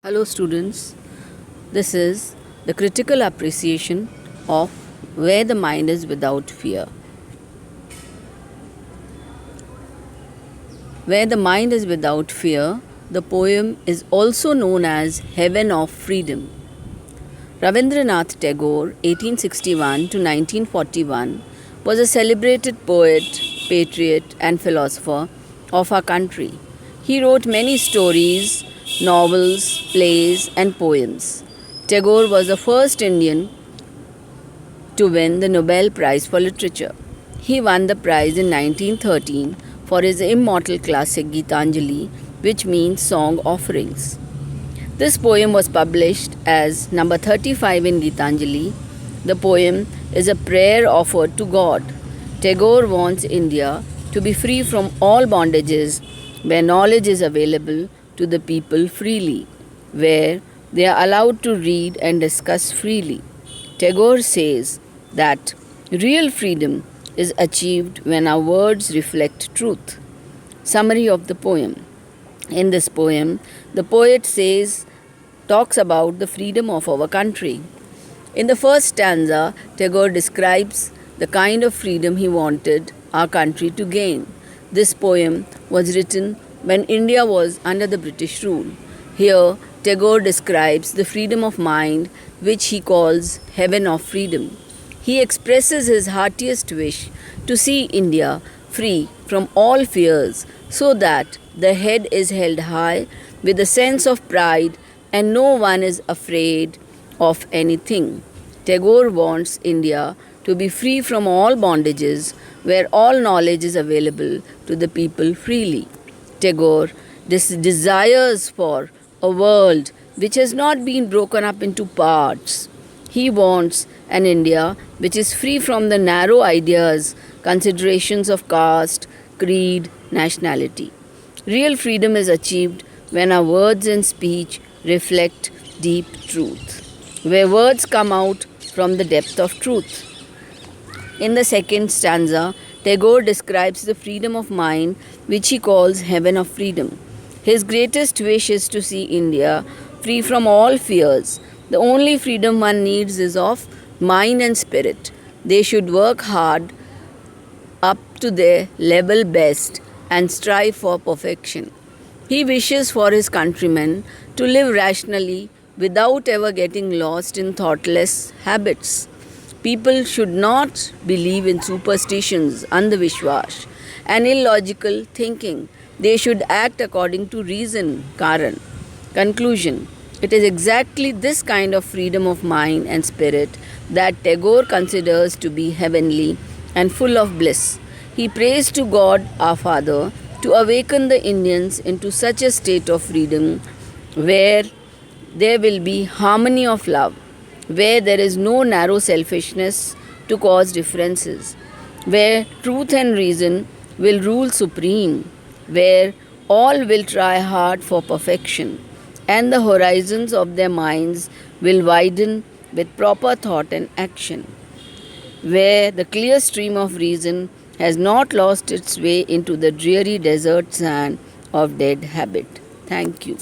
Hello students, this is the critical appreciation of where the mind is without fear. Where the mind is without fear, the poem is also known as Heaven of Freedom. Rabindranath Tagore, 1861 to 1941, was a celebrated poet, patriot and philosopher of our country. He wrote many stories, novels, plays and poems. Tagore was the first Indian to win the Nobel Prize for Literature. He won the prize in 1913 for his immortal classic Gitanjali, which means song offerings. This poem was published as number 35 in Gitanjali. The poem is a prayer offered to God. Tagore wants India to be free from all bondages, where knowledge is available to the people freely, where they are allowed to read and discuss freely. Tagore says that real freedom is achieved when our words reflect truth. Summary of the poem. In this poem, the poet talks about the freedom of our country. In the first stanza, Tagore describes the kind of freedom he wanted our country to gain. This poem was written when India was under the British rule. Here, Tagore describes the freedom of mind, which he calls Heaven of Freedom. He expresses his heartiest wish to see India free from all fears, so that the head is held high with a sense of pride and no one is afraid of anything. Tagore wants India to be free from all bondages, where all knowledge is available to the people freely. Tagore desires for a world which has not been broken up into parts. He wants an India which is free from the narrow ideas, considerations of caste, creed, nationality. Real freedom is achieved when our words and speech reflect deep truth, where words come out from the depth of truth. In the second stanza, Tagore describes the freedom of mind, which he calls Heaven of Freedom. His greatest wish is to see India free from all fears. The only freedom one needs is of mind and spirit. They should work hard up to their level best and strive for perfection. He wishes for his countrymen to live rationally without ever getting lost in thoughtless habits. People should not believe in superstitions, andhavishwas, and illogical thinking. They should act according to reason, karan. Conclusion. It is exactly this kind of freedom of mind and spirit that Tagore considers to be heavenly and full of bliss. He prays to God, our Father, to awaken the Indians into such a state of freedom where there will be harmony of love, where there is no narrow selfishness to cause differences, where truth and reason will rule supreme, where all will try hard for perfection, and the horizons of their minds will widen with proper thought and action, where the clear stream of reason has not lost its way into the dreary desert sand of dead habit. Thank you.